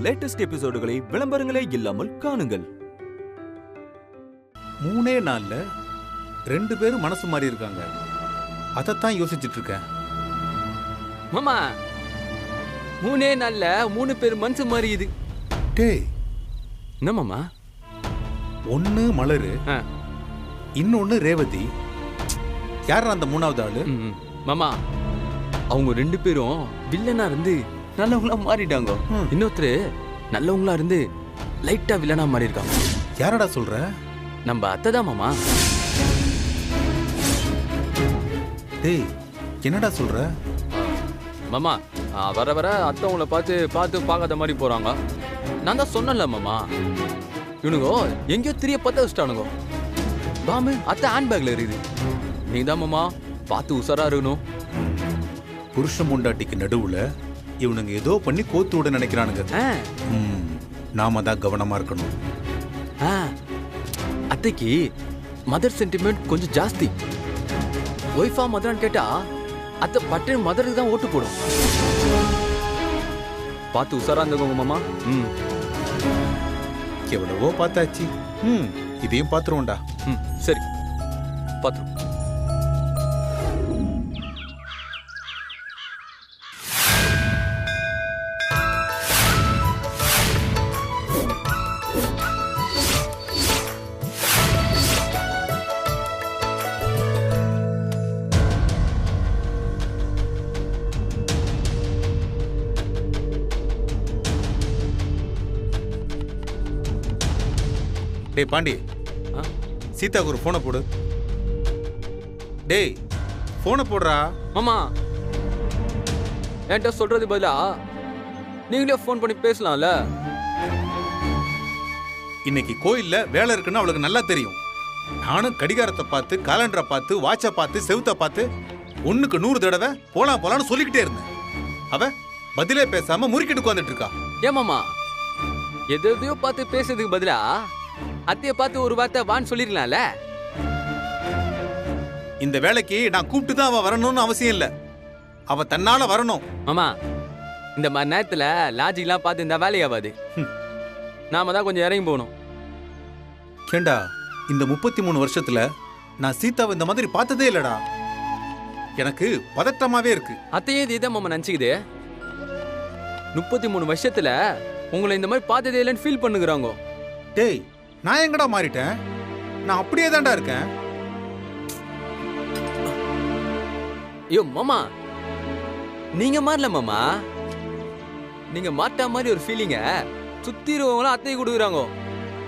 Latest எபிசோடுகளை விளம்பரங்களே இல்லாமல் காணுங்கள். 3 நாள்ல 2 பேரும் மனசு மாறி இருக்காங்க. அதைத்தான் யோசிச்சுட்டு இருக்கேன். மாமா 3 நாள்ல 3 பேர் மனசு மாறியுது. டேய் என்ன மாமா? ஒன்னு மலரு, இன்னொன்னு ரேவதி. யார் அந்த 3வது ஆளு? மாமா அவங்க 2 பேரும் வில்லனா இருந்து நல்லவங்களா மாறிட்டாங்க. இன்னொருத்தரு நல்லவங்களா இருந்து லைட்டா வில்லனா மாறி இருக்காங்க. யாரடா சொல்ற? நம்ம அத்தைதான் மாமா. டேய் என்னடா சொல்ற? மாமா வர வர அத்தை உங்களை பார்த்து பார்க்காத மாதிரி போறாங்க. நான் தான் சொன்னல மாமா, இவனுங்க எங்கேயோ தெரிய பார்த்து வச்சுட்டானுங்க. பாம்பு அத்தை ஹேண்ட்பேக்ல இருக்குது. நீ தான் மாமா பார்த்து உசாரா இருக்கணும். புருஷ முண்டாட்டிக்கு நடுவுல இவனுங்க ஏதோ பண்ணி கோத்து விட நினைக்கிறானுங்க. நாம தான் கவனமா இருக்கணும். அத்தைக்கு மதர் சென்டிமெண்ட் கொஞ்சம் ஜாஸ்தி. ஒய்ஃபா மதரான்னு கேட்டா அத்தை பட்டு மதருக்கு தான் ஓட்டு போடும். பார்த்து உசாரா இருந்துக்கோங்க மாமா. எவ்வளவோ பார்த்தாச்சு. இதையும் பார்த்துருவோம்டா. சரி பார்த்துருவோம். டேய் பாண்டி, சீதாக்கு ஒரு போனை போடு. டேய் போனை போடுறா. மாமா என்கிட்ட சொல்றது பதிலா நீங்களே போன் பண்ணி பேசலாம்ல. இன்னைக்கு கோயில்ல வேலை இருக்குன்னு அவளுக்கு நல்லா தெரியும். நானும் கடிகாரத்தை பார்த்து, காலண்டரை பார்த்து, வாட்சை பார்த்து, செவுத்த பார்த்து 1க்கு 100 தடவை போலான்னு சொல்லிக்கிட்டே இருந்தேன். அவ பதிலே பேசாம முறுக்கிட்டு உட்காந்துட்டு இருக்கா. ஏமாமா எதையோ பார்த்து பேசுறதுக்கு பதிலா அத்தைய பார்த்து ஒரு வார்த்தை வான்னு சொல்லிருக்கலாம்ல. இந்த வேலைக்கு நான் கூப்பிட்டு தான் அவ வரணும்னு அவசியம் இல்ல. அவ தன்னால வரணும். மாமா இந்த மாதிரி நேரத்துல லாஜிக்லாம் பார்த்து இந்த வேலையாவாது. நாம தான் கொஞ்சம் இறங்கி போகணும். கேண்டா, இந்த 33 வருஷத்துல நான் சீதாவை இந்த மாதிரி பார்த்ததே இல்லடா. எனக்கு பதட்டமாவே இருக்கு. அத்தையே இதுதான் மாமா நினைச்சுக்குது. 33 வருஷத்துல உங்களை இந்த மாதிரி பார்த்ததே இல்லைன்னு ஃபீல் பண்ணுகிறாங்க. டேய் நான் எங்கடா மாறிட்டேன்? நான் அப்படியே தான்டா இருக்கேன். ஐயோ மாமா நீங்க மாறல மாமா. நீங்க மாட்டா மாதிரி ஒரு ஃபீலிங்க சுத்தி இருக்கவங்களும் அத்தையை கொடுக்குறாங்க.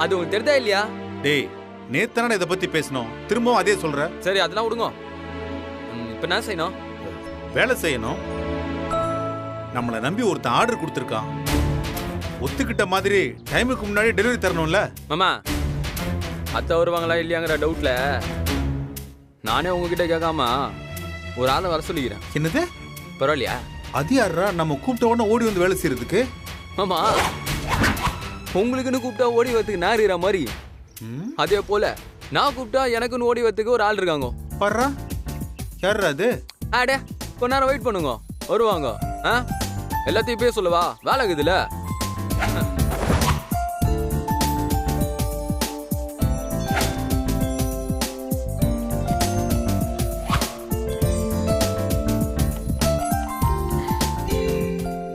அது உங்களுக்கு தெரிதா இல்லையா? டேய் நேத்தானே இதை பத்தி பேசணும், திரும்பவும் அதே சொல்ற. சரி அதெல்லாம் விடுங்க. இப்ப என்ன செய்யணும்? வேலை செய்யணும். நம்மளை நம்பி ஒருத்தன் ஆர்டர் கொடுத்துருக்கான். ஒத்துக்கிட்ட மாதிரி டைமுக்கு முன்னாடி டெலிவரி தரணும்ல. மாமா அத்தை வருவாங்களா இல்லையாங்கிற டவுட்ல நானே உங்ககிட்ட கேட்காம ஒரு ஆளை வர சொல்லிக்கிறேன். என்னது? பரவாயில்லையா? அது யாரா நம்ம கூப்பிட்ட உடனே ஓடி வந்து வேலை செய்யறதுக்கு? மாமா உங்களுக்குன்னு கூப்பிட்டா ஓடி வரதுக்கு நான் இருக்கிற மாதிரி, அதே போல நான் கூப்பிட்டா எனக்குன்னு ஓடி வரதுக்கு ஒரு ஆள் இருக்காங்க. பர்றா யாரா அது? ஆடே கொஞ்ச நேரம் வெயிட் பண்ணுங்க, வருவாங்க. எல்லாத்தையும் பேச சொல்லவா? வேலை இருக்குதுல்ல.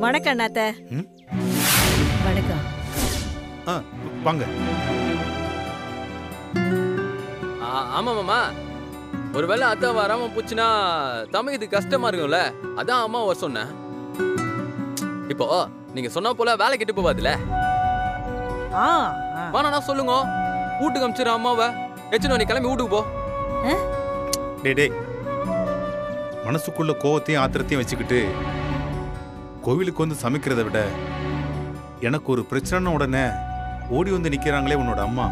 வணக்கம் அண்ணாத்த. வணக்கம். வாங்க. ஆமா மாமா, ஒருவேளை அத்தை வராம போச்சுன்னா தம்பி இது கஷ்டமா இருக்கும்ல, அதான் அம்மா வர சொன்னேன். இப்போ நீங்க சொன்ன போல வேலை கெட்டு போவாதுல. வேணா சொல்லுங்க, வீட்டுக்கு அமிச்சிரு அம்மாவை. எச்சனோ நீ கிளம்பி வீட்டுக்கு போ. டேய் மனசுக்குள்ள கோவத்தையும் ஆத்திரத்தையும் வச்சுக்கிட்டு கோவிலுக்கு வந்து சமைக்கிறத விட எனக்கு ஒரு பிரச்சனை உடனே ஓடி வந்து நிக்கிறாங்களே உன்னோட அம்மா.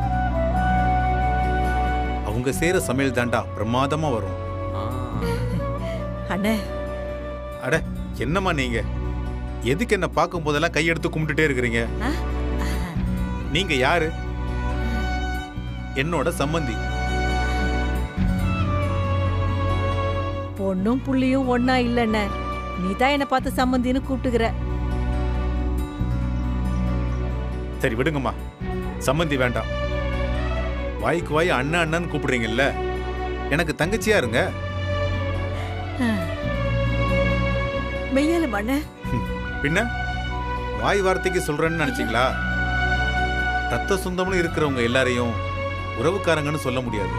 அவங்க செய்யற சமையல் தாண்டா பிரமாதமா வரும். அட என்னம்மா நீங்க எதுக்கு என்ன பார்க்கும் போதெல்லாம் கையெடுத்து கும்பிட்டுட்டே இருக்கிறீங்க? நீங்க யாரு? என்னோட சம்பந்தி. பொண்ணும் புள்ளியும் ஒன்னா இல்லன்னு நீ தான் என்ன பார்த்து சம்பந்தின்னு கூப்பிட்டுக்கிற. சரி விடுங்கம்மா, சம்மந்தி வேண்டாம். வாய்க்கு வாய் அண்ணன் அண்ணன்னு கூப்பிடுறீங்கல்ல, எனக்கு தங்கச்சியா இருங்க. மெய்யாலும் அண்ணே. பின்ன வாய் வார்த்தைக்கு சொல்றேன்னு நினைச்சீங்களா? ரத்த சொந்தம்னு இருக்கிறவங்க எல்லாரையும் உறவுக்காரங்கன்னு சொல்ல முடியாது.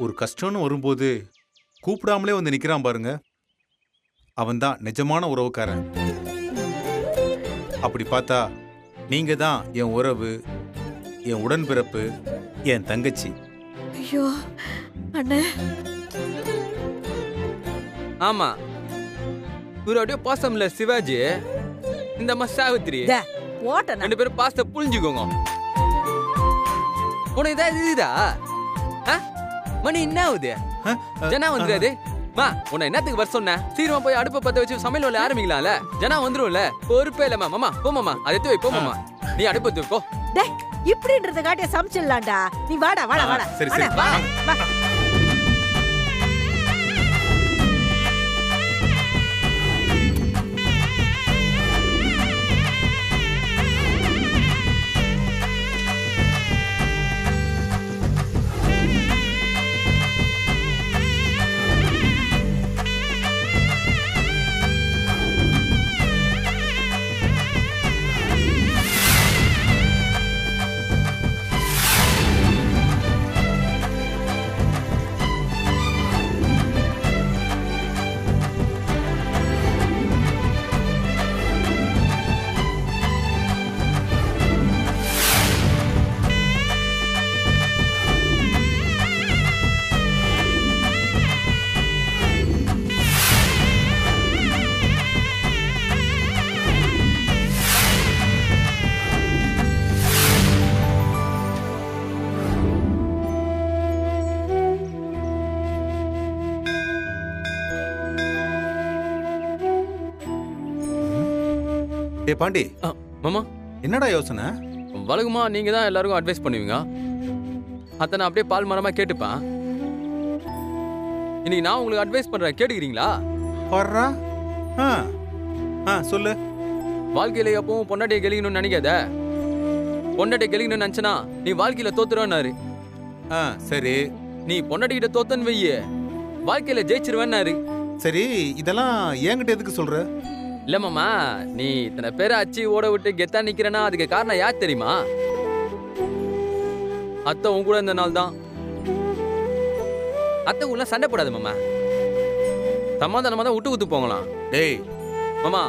ஒரு கஷ்டம்னு வரும்போது கூப்பிடாமலே வந்து நிக்கிறான் பாருங்க, அவன்தான் நிஜமான உறவுக்காரன். அப்படி பார்த்தா நீங்க தான் என் உறவு, என் உடன்பிறப்பு, என் தங்கச்சி. ஐயோ அண்ணே. ஆமா, இவரு அப்படியே பாசம்ல சிவாஜி, இந்த அம்மா சாவித்திரி, ஓட்டண்ணா. ரெண்டு பேரும் பாசத்தை புரிஞ்சுக்கோங்க. உனக்கு ஏதாவது இதுதா? மணி என்ன ஆகுது? ஜனா வந்துடாது மா, உன்னை என்னத்துக்கு வர சொன்ன? சீக்கிரமா போய் அடுப்பை பத்த வச்சு சமையல் வேலை ஆரம்பிக்கலாம்ல. ஜனா வந்துரும்ல. பொறுப்பே இல்லம்மா. மாமா போமாமா, அதை எடுத்து வை. போமாமா, நீ அடுப்பு எடுத்து வைக்கோ. டேய், இப்படின்றத காட்டிய சமைச்சிடலாம்டா. நீ வாடா வாடா வாடா. சரி சரி வா, வா. ஏ பாண்டி, மாமா என்னடா யோசனை? வழக்கமா நீங்க தான் எல்லாருக்கும் அட்வைஸ் பண்ணுவீங்க. அத்தை நான் அப்படியே பால் மரமா கேட்டுப்பேன். இன்னைக்கு நான் உங்களுக்கு அட்வைஸ் பண்றேன், கேட்டுக்கிறீங்களா? பாடுறா. சொல்லு. வாழ்க்கையில எப்பவும் பொண்டாட்டியை கெளிக்கணும்னு நினைக்காத. பொண்டாட்டியை கெளிக்கணும்னு நினைச்சனா நீ வாழ்க்கையில தோத்துருவேன்னாரு. சரி. நீ பொண்டாட்டி கிட்ட தோத்தன்னு வைய, வாழ்க்கையில ஜெயிச்சிருவேன்னாரு. சரி, இதெல்லாம் என்கிட்ட எதுக்கு சொல்ற? இல்ல மாமா, நீ இத்தனை பேரை அச்சி ஓட விட்டு கெத்தா நிக்கிறனா அதுக்கு காரணம் யார் தெரியுமா? அத்தை உன் கூட இருந்த நாள் தான். அத்தை உள்ள சண்டை போடாது மாமா, சமாதானமா தான் விட்டு குத்து போங்களாம். டேய் மாமா,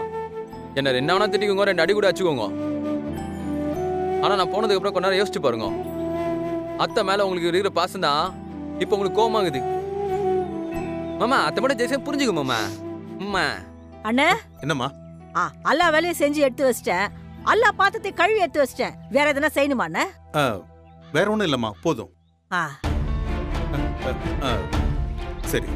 என்ன 2 வேணா திட்டிக்கோங்க, 2 அடி கூட அச்சுக்கோங்க. ஆனா நான் போனதுக்கு அப்புறம் கொஞ்ச நேரம் யோசிச்சு பாருங்க. அத்தை மேல உங்களுக்கு இருக்கிற பாசம் தான் இப்ப உங்களுக்கு கோமாகுது. மாமா, அத்தை மட்டும் ஜெயிச்சா புரிஞ்சுக்க மாமா. அம்மா அண்ணே. என்னம்மா? எல்லா வேலையும் செஞ்சு எடுத்து வச்சிட்டேன். எல்லா பாத்திரத்தை கழுவி எடுத்து வச்சிட்டேன். வேற எதனா செய்யணுமா அண்ணே? வேற ஒண்ணும் இல்லம்மா, போதும். சரி.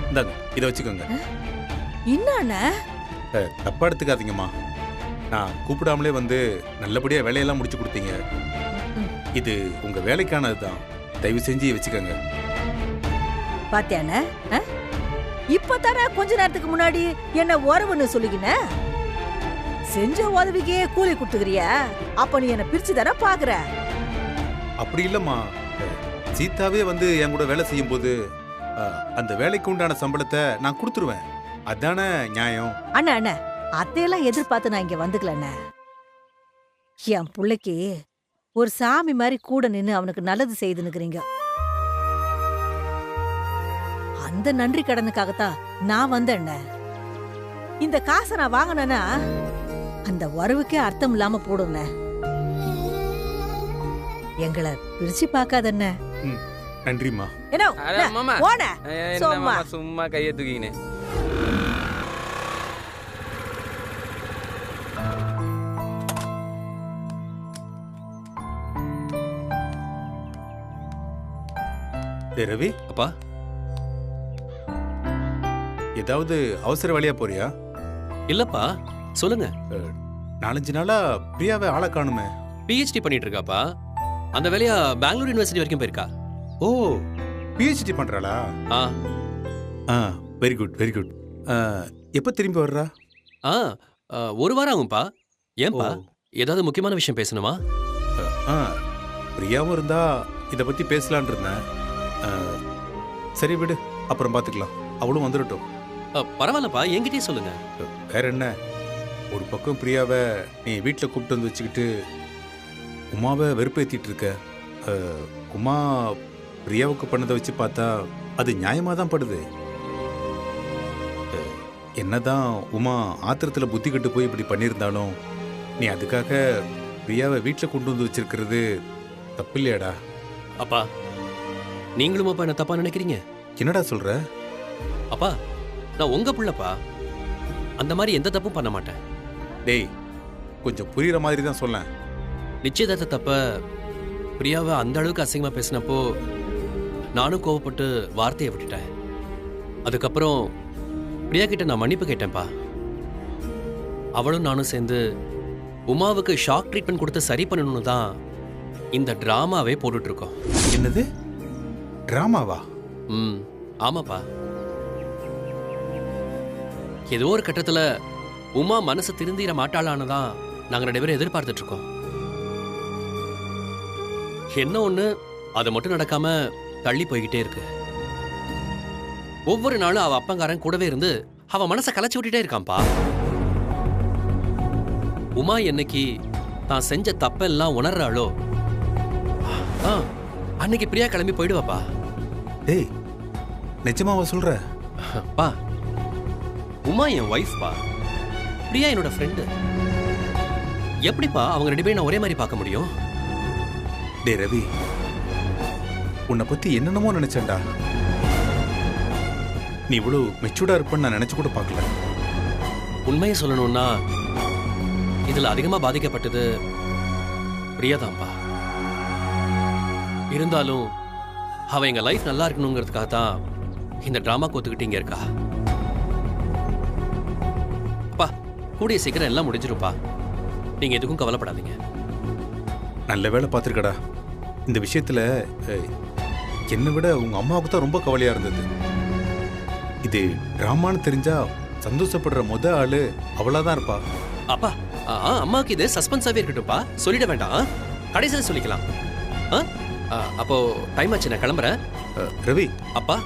இந்தாங்க, இதை வச்சுக்கோங்க. என்ன தப்பா எடுத்துக்காதீங்கம்மா. நான் கூப்பிடாமலே வந்து நல்லபடியா வேலையெல்லாம் முடிச்சு கொடுத்தீங்க. இது உங்க வேலைக்கானதுதான், தயவு செஞ்சு வச்சுக்கோங்க. பாத்தியானே, இப்பதானே கொஞ்ச நேரத்துக்கு முன்னாடி என்ன உறவுன்னு சொல்லிக்கின. செஞ்ச உதவிக்கே கூலி கொடுத்துக்கிறிய, அப்ப நீ என்ன பிரிச்சு தானே பாக்குற? அப்படி இல்லம்மா, சீதாவே வந்து என் கூட வேலை செய்யும் போது அந்த வேலைக்கு உண்டான சம்பளத்தை நான் கொடுத்துருவேன். அதானே நியாயம். அண்ணா அண்ணா, அத்தையெல்லாம் எதிர்பார்த்து நான் இங்க வந்துக்கலண்ண. என் பிள்ளைக்கு ஒரு சாமி மாதிரி கூட நின்னு அவனுக்கு நல்லது செய்துனுக்குறீங்க. அந்த நன்றி கடனுக்காகத்தான் நான் வந்தேன். இந்த காசை நான் வாங்கினேன்னா அந்த உறவுக்கே அர்த்தம் இல்லாம போடுங்க. எங்களை பிரிச்சு பார்க்காதண்ண. நன்றிம்மா. சும்மா கையை தூக்கினே. ரவி, அப்பா, ஏதாவது அவசர வேலையா போறியா? இல்லப்பா, சொல்லுங்க. 4-5 நாளா பிரியாவை ஆளை காணுமே. PhD பண்ணிட்டு இருக்காப்பா. அந்த வேலையா பெங்களூர் யூனிவர்சிட்டி வரைக்கும் போயிருக்கா. ஓ, PhD பண்றாளா? Very good very good. எப்போ திரும்பி வர்றா? ஆ ஒரு வாரம் ஆகும்பா. ஏன்பா ஓ. ஏதாவது முக்கியமான விஷயம் பேசணுமா? பிரியாவும் இருந்தா இதை பற்றி பேசலான் இருந்தேன். சரி விடு, அப்புறம் பார்த்துக்கலாம். அவளும் வந்துடட்டும். பரவாயில்லப்பா, என்கிட்டயே சொல்லுங்க. வேற என்ன, ஒரு பக்கம் பிரியாவை நீ வீட்டில் கூப்பிட்டு வந்து வச்சுக்கிட்டு உமாவை வெறுப்பேற்றிட்டு இருக்க. உமா பிரியாவுக்கு பண்ணதை வச்சு பார்த்தா அது நியாயமாக தான் படுது. என்னதான் உமா ஆத்திரத்தில் புத்தி கட்டு போய் இப்படி பண்ணியிருந்தாலும் நீ அதுக்காக பிரியாவை வீட்டில் கொண்டு வந்து வச்சிருக்கிறது தப்பு இல்லையாடா? அப்பா, நீங்களும் அப்பா என்ன தப்பா நினைக்கிறீங்க? என்னடா சொல்ற? அப்பா, நான் உங்க புள்ளப்பா. அந்த மாதிரி எந்த தப்பும் பண்ண மாட்டேன். டேய், கொஞ்சம் புரியுற மாதிரி தான் சொல்ல. நிச்சயதார்த்த தப்ப பிரியாவை அந்த அளவுக்கு அசிங்கமா பேசினப்போ நானும் கோவப்பட்டு வார்த்தையை விட்டுட்டேன். அதுக்கப்புறம் பிரியா கிட்ட நான் மன்னிப்பு கேட்டேன்ப்பா. அவளும் நானும் சேர்ந்து உமாவுக்கு ஷாக் ட்ரீட்மெண்ட் கொடுத்து சரி பண்ணணும்னு தான் இந்த டிராமாவே போட்டுட்டு இருக்கோம். என்னது டிராமாவா? ஆமாப்பா. ஏதோ ஒரு கட்டத்துல உமா மனசு திருந்திர மாட்டாளான்னு தான் நாங்க 2 பேரும் எதிர்பார்த்துட்டு இருக்கோம். என்ன ஒண்ணு, அது மட்டும் நடக்காம தள்ளி போய்கிட்டே இருக்கு. ஒவ்வொரு நாளும் அவ அப்பங்காரன் கூடவே இருந்து அவ மனசை கலைச்சு விட்டுட்டே இருக்கான்ப்பா. உமா என்னைக்கு தான் செஞ்ச தப்பெல்லாம் உணர்றாளோ அன்னைக்கு பிரியா கிளம்பி போயிடுவாப்பா. டேய், நிஜமாவா சொல்ற? பா, உமா என் வைஃப் பா, பிரியா என்னோட ஃப்ரெண்டு. எப்படிப்பா அவங்க 2 பேரும் நான் ஒரே மாதிரி பார்க்க முடியும்? டே ரவி, உன்னை பத்தி என்னென்னமோ நினைச்சேன்டா. நீ இவ்வளவு மெச்சூர்டா இருப்பன்னு நான் நினைச்சு கூட பார்க்கல. உண்மையை சொல்லணும்னா இதுல அதிகமா பாதிக்கப்பட்டது பிரியாதான்பா. இருந்தாலும் அவ எங்க லைஃப் நல்லா இருக்கணுங்கிறதுக்காக தான் இந்த டிராமா கோத்துக்கிட்டு இங்க இருக்கா. அப்பா, கூடிய சீக்கிரம் எல்லாம் முடிஞ்சிருப்பா. நீங்க எதுக்கும் கவலைப்படாதீங்க. நல்ல வேலை பார்த்துருக்கடா. இந்த விஷயத்துல என்னை விட உங்க அம்மாவுக்கு தான் ரொம்ப கவலையா இருந்தது. இது டிராமான்னு தெரிஞ்சா சந்தோஷப்படுற ஆளு அவளாதான் இருப்பா. அப்பா, அம்மாவுக்கு இது சஸ்பென்ஸாவே இருக்கட்டும்ப்பா. சொல்லிட வேண்டாம், கடைசியில் சொல்லிக்கலாம். அப்போ டைம் ஆச்சு, நான் கிளம்புறேன். ரவி, அப்பா,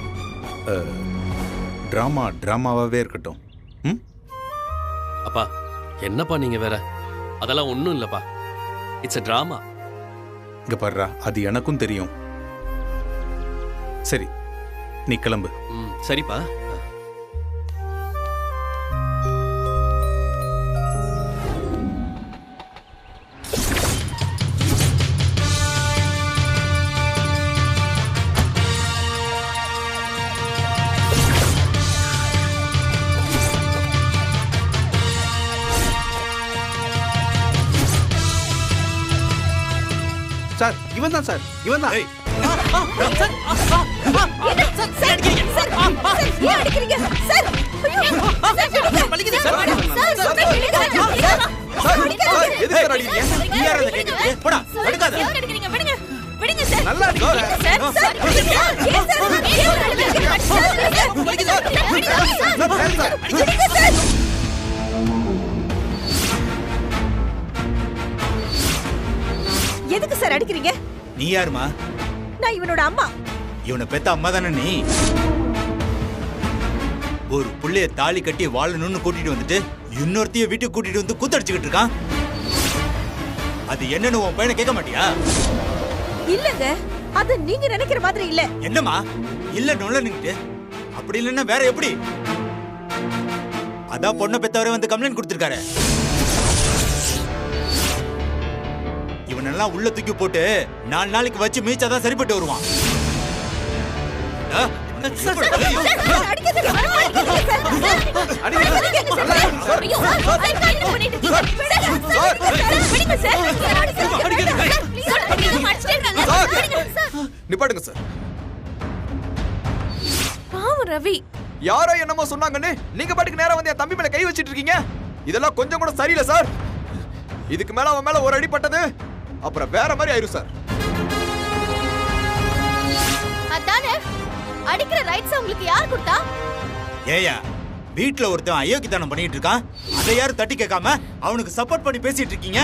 டிராமாவே இருக்கட்டும். அப்பா, என்னப்பா நீங்க வேற? அதெல்லாம் ஒண்ணும் இல்லப்பா. It's a drama. இங்க பாருடா, அது எனக்கும் தெரியும். சரி, நீ கிளம்பு. சரிப்பா. சார், இவன் தான் சார், இவன் தான். எதுக்கு சார் அடிக்கிறீங்க? நீ யாருமா? நான் இவனோட அம்மா. இவனை பெத்த அம்மா தானே நீ? ஒரு புள்ளைய தாலி கட்டி வாழணும்னு கூட்டிட்டு வந்துட்டு இன்னொருத்தைய வீட்டுக்கு கூட்டிட்டு வந்து கூத்தடிச்சுக்கிட்டு இருக்கான். அது என்னன்னு உன் பையனை கேட்க மாட்டியா? இல்லங்க, அது நீங்க நினைக்கிற மாதிரி இல்ல. என்னம்மா இல்ல நொல்ல நின்னுட்டு? அப்படி இல்லைன்னா வேற எப்படி? அதான் பொண்ணை பெத்தவரை வந்து கம்ப்ளைண்ட் கொடுத்திருக்காரு. இவனெல்லாம் உள்ள தூக்கி போட்டு 4 நாளைக்கு வச்சு மீச்சாதான் சரிப்பட்டு வருவான். நிப்பாட்டுங்க சார். பாவம் ரவி. யாரோ என்னமோ சொன்னாங்கன்னு நீங்க பாட்டுக்கு நேரா வந்து என் தம்பி மேல கை வச்சிட்டு இருக்கீங்க. இதெல்லாம் கொஞ்சம் கூட சரியில்லை சார். இதுக்கு மேல அவன் மேல ஒரு அடி பட்டது அப்புறம் வேற மாதிரி ஆயிரும் சார். அடிக்கிற ரைட்ஸ் உங்களுக்கு யார் கொடுத்தா? ஏயா வீட்ல ஒருத்தன் அயோக்கியத்தனம் பண்ணிட்டு இருக்கான், அதை யாரும் தட்டி கேட்காம அவனுக்கு சப்போர்ட் பண்ணி பேசிட்டு இருக்கீங்க.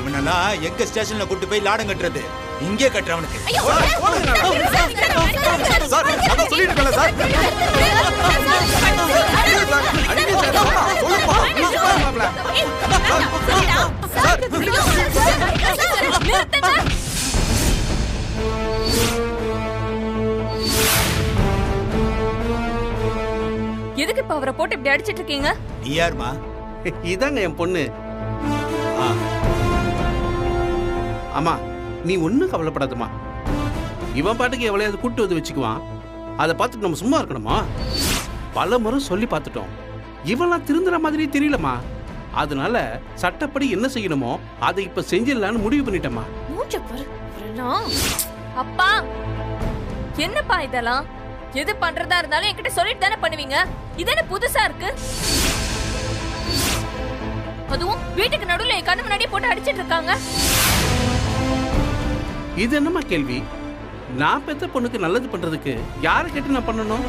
இவனெல்லாம் எங்க ஸ்டேஷன்ல கூட்டு போய் லாடம் கட்டுறது, இங்கே கட்டுற அவனுக்கு. சார் அதான் சொல்லிட்டு இருக்கல சார். எதுக்கு இப்ப அவரை போட்டு இப்படி அடிச்சிட்டு இருக்கீங்க? நீ யாருமா? இதாங்க என் பொண்ணு. ஆமா, நீ ஒன்னும் கவலைப்படாதம்மா. இவன் பாட்டுக்கு எவ்வளையாவது கூட்டு வந்து வச்சுக்குவான். அதை பார்த்துட்டு நம்ம சும்மா இருக்கணுமா? பல முறை சொல்லி பார்த்துட்டோம். இவெல்லாம் திருந்துற மாதிரி தெரியலம்மா. அதனால சட்டப்படி என்ன செய்யணுமோ அதை இப்ப செஞ்சிடலான்னு முடிவு பண்ணிட்டேம்மா. அப்பா என்னப்பா இதெல்லாம்? எது பண்றதா இருந்தாலும் என்கிட்ட சொல்லிட்டு தானே பண்ணுவீங்க. இது என்ன புதுசா இருக்கு? அதுவும் வீட்டுக்கு நடுவுல என் கண்ணு முன்னாடியே போட்டு அடிச்சிட்டு இருக்காங்க. இது என்னம்மா கேள்வி? நான் பெத்த பொண்ணுக்கு நல்லது பண்றதுக்கு யாரை கேட்டு நான் பண்ணணும்?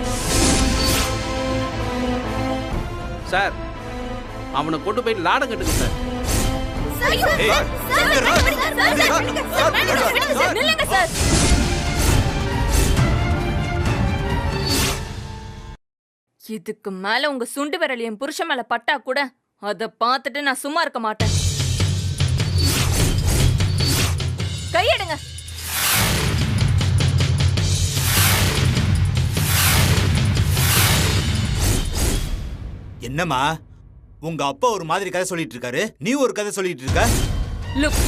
சார், அவனை கொண்டு போய் லாடம் கட்டுங்க சார். நில்லுங்க சார். இதுக்கு மேல உங்க சுண்டு விரல் என் புருஷன் மேல பட்டா கூட அத பார்த்துட்டு நான் சும்மா இருக்க மாட்டேன். கையெடுங்க. என்னம்மா உங்க அப்பா ஒரு மாதிரி கதை சொல்லிட்டு இருக்காரு, நீ ஒரு கதை சொல்லிட்டு இருக்க. லுக்,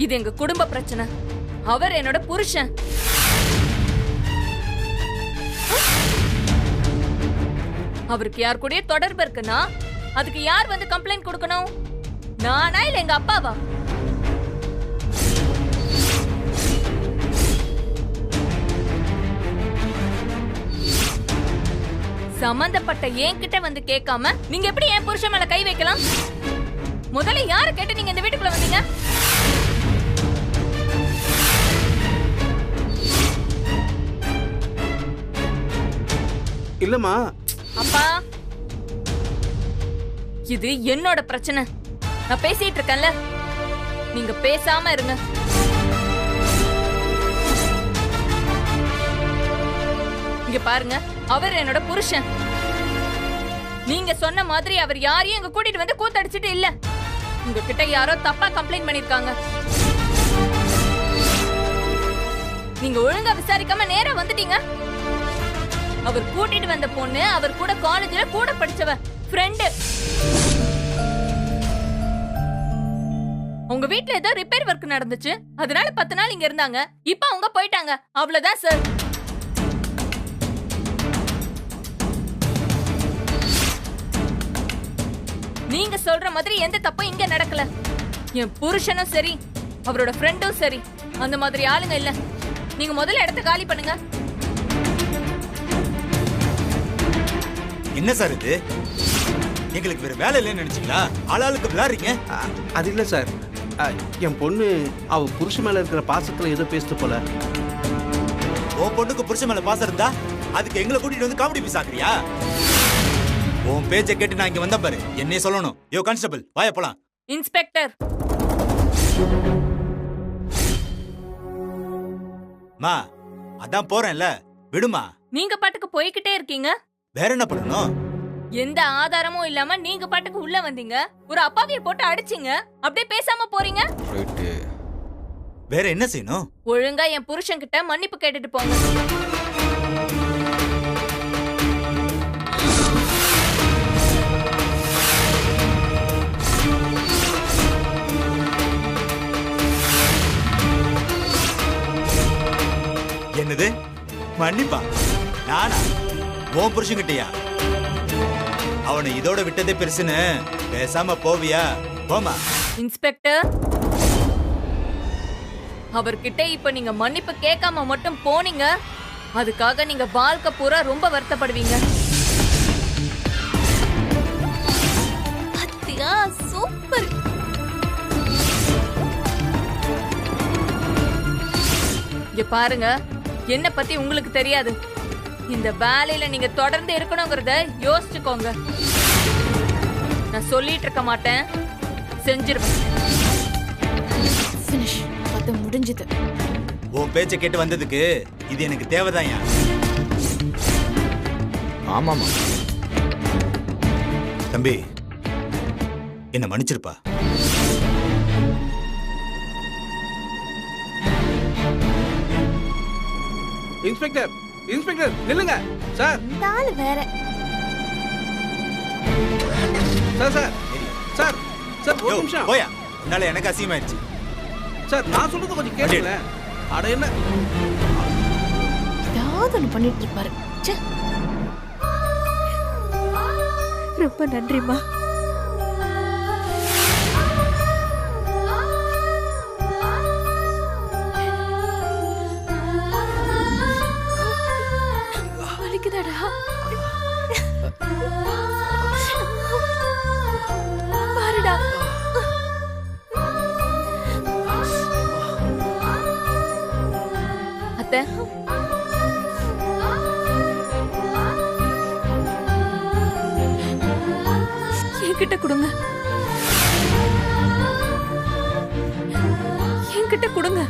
இது எங்க குடும்ப பிரச்சனை. அவர் என்னோட புருஷன். அவருக்கு யார் கூடயே தொடர்பு இருக்குன்னா அதுக்கு யார் வந்து கம்ப்ளைண்ட் கொடுக்கணும்? நானா இல்ல எங்க அப்பாவா? சம்பந்தப்பட்ட என்கிட்ட வந்து கேட்காம நீங்க எப்படி என் புருஷன் மேல கை வைக்கலாம்? முதல்ல யார கேட்டு நீங்க இந்த வீட்டுக்குள்ள வந்தீங்க? இல்லம்மா. அப்பா, இது என்னோட பிரச்சனை. நான் பேசிட்டு இருக்கேன்ல, நீங்க பேசாம இருங்க. இங்க பாருங்க, அவர் என்னோட புருஷன். நீங்க சொன்ன மாதிரி அவர் யாரையும் இங்க கூட்டிட்டு வந்து கூத்தடிச்சிட்டு இல்ல. உங்ககிட்ட யாரோ தப்பா கம்ப்ளைண்ட் பண்ணிருக்காங்க. நீங்க ஒழுங்கா விசாரிக்காம நேரா வந்துட்டீங்க. அவர் கூட்டிட்டு வந்த பொண்ணு அவர் கூட காலேஜ்ல கூட படிச்சவ ஃப்ரெண்ட். உங்க வீட்ல ஏதோ ரிப்பேர் ஒர்க் நடந்துச்சு, அதனால 10 நாள் இங்க இருந்தாங்க. இப்ப அவங்க போயிட்டாங்க, அவ்வளவுதான் சார். நீங்க சொல்ற மாதிரி எந்த தப்பும் இங்க நடக்கல. என் புருஷனும் சரி, அவரோட ஃப்ரெண்டும் சரி, அந்த மாதிரி ஆளுங்க இல்ல. நீங்க முதல்ல இடத்த காலி பண்ணுங்க. என்ன சார் இது? எங்களுக்கு வேற வேலை இல்லைன்னு நினைச்சீங்களா? ஆளாளுக்கு விளையாடுறீங்க. அது இல்ல சார், என் பொண்ணு அவ புருஷன் மேல இருக்கிற பாசத்துல ஏதோ பேசுது போல. உன் பொண்ணுக்கு புருஷன் மேல பாசம் இருந்தா அதுக்கு எங்களை கூட்டிட்டு வந்து காமெடி பீஸ் ஆக்குறியா? உன் பேச்சை கேட்டு நான் இங்க வந்த பாரு, என்னைய சொல்லணும். யோ கான்ஸ்டபிள், வாய போலாம். இன்ஸ்பெக்டர். மா, அதான் போறேன்ல, விடுமா. நீங்க பாட்டுக்கு போய்கிட்டே இருக்கீங்க. வேற என்ன பண்ணணும்? எந்த ஆதாரமும் இல்லாம நீங்க பாட்டுக்கு உள்ள வந்தீங்க, ஒரு அப்பாவிய போட்டு அடிச்சீங்க, அப்படியே பேசாம போறீங்க. வேற என்ன செய்யணும்? ஒழுங்கா என் புருஷன் கிட்ட மன்னிப்பு கேட்டுட்டு போங்க. என்னது மன்னிப்பா? நானா? உன் புருஷன் கிட்டயா? அவனை இதோட விட்டதே பெருசுன்னு பேசாம போவியா? போமா. இன்ஸ்பெக்டர், அவர்கிட்ட இப்ப நீங்க மன்னிப்பு கேட்காம மட்டும் போனீங்க, அதுக்காக நீங்க வாழ்க்கை பூரா ரொம்ப வருத்தப்படுவீங்க. சூப்பர். இங்க பாருங்க, என்ன பத்தி உங்களுக்கு தெரியாது. இந்த வேலையில நீங்க தொடர்ந்து இருக்கணுங்கிறத யோசிச்சுக்கோங்க. நான் சொல்லிட்டு இருக்க மாட்டேன், செஞ்சிருவேன். Finish. அது முடிஞ்சது. உன் பேச்சை கேட்டு வந்ததுக்கு இது எனக்கு தேவைதான்யா. ஆமாமா. தம்பி, என்ன மன்னிச்சிருப்பா. இன்ஸ்பெக்டர் இன்ஸ்பெக்டர் நில்லுங்க சார். இந்த ஆளு வேற. சார் சார் சார் சார் ஒரு யோ, நிமிஷம். போயா, உன்னால எனக்கு அசிங்கமாயிருச்சு. சார் நான் சொல்றது கொஞ்சம் கேளுங்களேன். அட என்ன ஏதாவது ஒண்ணு பண்ணிட்டு இருப்பாரு. ச்சே. ரொம்ப நன்றிம்மா. வலிக்குதாடா? பாருடா. அத்தை, என்கிட்ட கொடுங்க. என்கிட்ட கொடுங்க.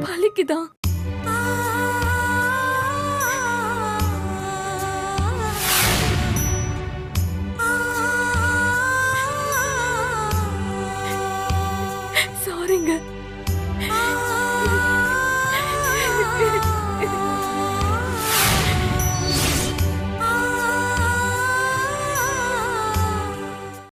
வலிக்குதான்.